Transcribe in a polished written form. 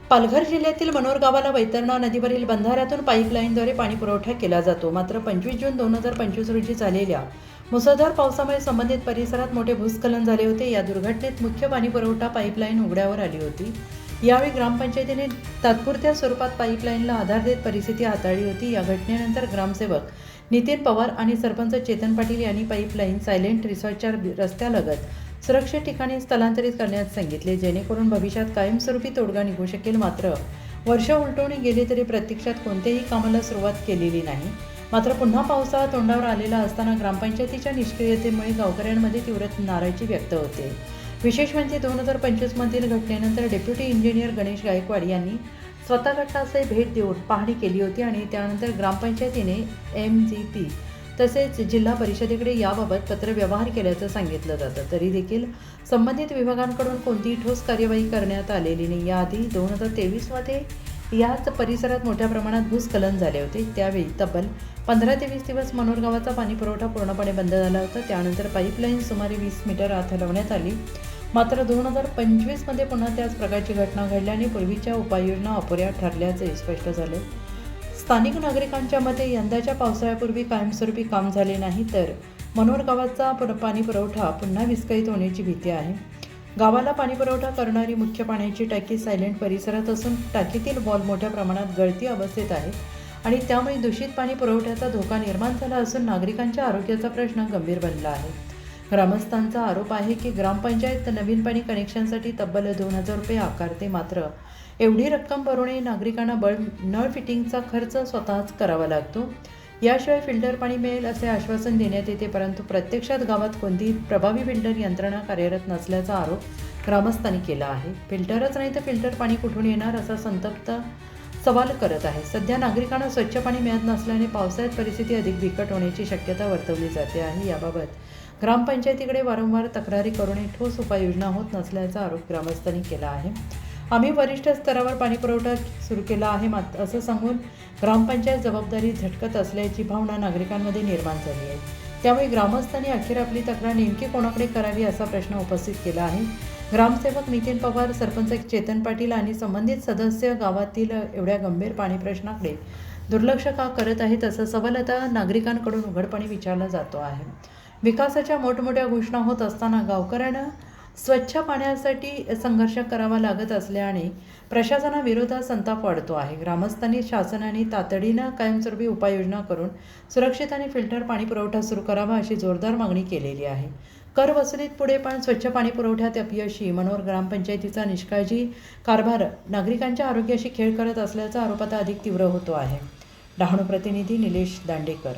पालघर जिल्ह्यातील मनोर गावाला वैतरणा नदीवरील बंधाऱ्यातून पाईपलाईनद्वारे पाणी पुरवठा केला जातो. मात्र 25 जून 2025 रोजी झालेल्या मुसळधार पावसामुळे संबंधित परिसरात मोठे भूस्खलन झाले होते. या दुर्घटनेत मुख्य पाणी पुरवठा पाईपलाईन उघड्यावर आली होती. यावेळी ग्रामपंचायतीने तात्पुरत्या स्वरूपात पाईपलाईनला आधार देत परिस्थिती हाताळली होती. या घटनेनंतर ग्रामसेवक नितीन पवार आणि सरपंच चेतन पाटील यांनी पाईपलाईन सायलेंट रिसॉर्टच्या रस्त्यालगत सुरक्षित ठिकाणी स्थलांतरित करण्यास सांगितले, जेणेकरून भविष्यात कायमस्वरूपी तोडगा निघू शकेल. मात्र वर्ष उलटून गेली तरी प्रत्यक्षात कोणत्याही कामाला सुरुवात केलेली नाही. मात्र पुन्हा पावसाळा तोंडावर आलेला असताना ग्रामपंचायतीच्या निष्क्रियतेमुळे गावकऱ्यांमध्ये तीव्र नाराजी व्यक्त होते. विशेष म्हणजे 2025 मधील घटनेनंतर डेप्युटी इंजिनियर गणेश गायकवाड यांनी स्वतः घटनास्थळी भेट देऊन पाहणी केली होती आणि त्यानंतर ग्रामपंचायतीने MGP तसेच जिल्हा परिषदेकडे याबाबत पत्रव्यवहार केल्याचं सांगितलं जातं. तरी देखील संबंधित विभागांकडून कोणतीही ठोस कार्यवाही करण्यात आलेली नाही. याआधी 2023 याच परिसरात मोठ्या प्रमाणात भूस्खलन झाले होते. त्यावेळी तब्बल 15 ते 20 दिवस मनोर गावाचा पाणी पुरवठा पूर्णपणे बंद झाला होता. त्यानंतर पाईपलाईन सुमारे 20 मीटर आत हलवण्यात आली. मात्र 2025 पुन्हा त्याच प्रकारची घटना घडल्याने पूर्वीच्या उपाययोजना अपुऱ्या ठरल्याचे स्पष्ट झाले. स्थानिक नागरिकांच्या मते यंदाच्या पावसाळ्यापूर्वी कायमस्वरूपी काम झाले नाही तर मनोर गावाचा पाणी पुरवठा पुन्हा विस्कळीत होण्याची भीती आहे. गावाला पाणी पुरवठा करणारी मुख्य पाण्याची टाकी सायलेंट परिसरात असून टाकीतील वॉल मोठ्या प्रमाणात गळती अवस्थेत आहे आणि त्यामुळे दूषित पाणी पुरवठ्याचा धोका निर्माण झाला असून नागरिकांच्या आरोग्याचा प्रश्न गंभीर बनला आहे. ग्रामस्थांचा आरोप आहे की ग्रामपंचायत नवीन पाणी कनेक्शनसाठी तब्बल 2,000 रुपये आकारते. मात्र एवढी रक्कम भरूनही नागरिकांना नळ फिटिंगचा खर्च स्वतःच करावा लागतो. याशिवाय फिल्टर पाणी मिळेल असे आश्वासन देण्यात येते, परंतु प्रत्यक्षात गावात कोणतीही प्रभावी फिल्टर यंत्रणा कार्यरत नसल्याचा आरोप ग्रामस्थांनी केला आहे. फिल्टरच नाही तर फिल्टर पाणी कुठून येणार असा संतप्त सवाल करत आहे. सध्या नागरिकांना स्वच्छ पाणी मिळत नसल्याने पावसाळ्यात परिस्थिती अधिक बिकट होण्याची शक्यता वर्तवली जाते आहे. याबाबत ग्रामपंचायतीकडे वारंवार तक्रारी करूनही ठोस उपाययोजना होत नसल्याचा आरोप ग्रामस्थांनी केला आहे. आम्ही वरिष्ठ स्तरावर पाणी पुरवठा सुरू केला आहे असं सांगून ग्रामपंचायत जबाबदारी झटकत असल्याची भावना नागरिकांमध्ये निर्माण झाली आहे. त्यामुळे ग्रामस्थांनी अखेर आपली तक्रार नेमकी कोणाकडे करावी असा प्रश्न उपस्थित केला आहे. ग्रामसेवक नितीन पवार, सरपंच चेतन पाटील आणि संबंधित सदस्य गावातील एवढ्या गंभीर पाणी प्रश्नाकडे दुर्लक्ष का करत आहेत असा सवाल आता नागरिकांकडून उघडपणे विचारला जातो आहे. विकासाच्या मोठमोठ्या घोषणा होत असताना गावकऱ्यांना स्वच्छ पाण्यासाठी संघर्ष करावा लागत असल्याने प्रशासनाविरोधात संताप वाढतो आहे. ग्रामस्थांनी शासनाने तातडीनं कायमस्वरूपी उपाययोजना करून सुरक्षित आणि फिल्टर पाणी पुरवठा सुरू करावा अशी जोरदार मागणी केलेली आहे. कर वसुलीत पुढे पण स्वच्छ पाणी पुरवठ्यात अपयशी मनोर ग्रामपंचायतीचा निष्काळजी कारभार नागरिकांच्या आरोग्याशी खेळ करत असल्याचा आरोप आता अधिक तीव्र होतो आहे. डहाणू प्रतिनिधी निलेश दांडेकर.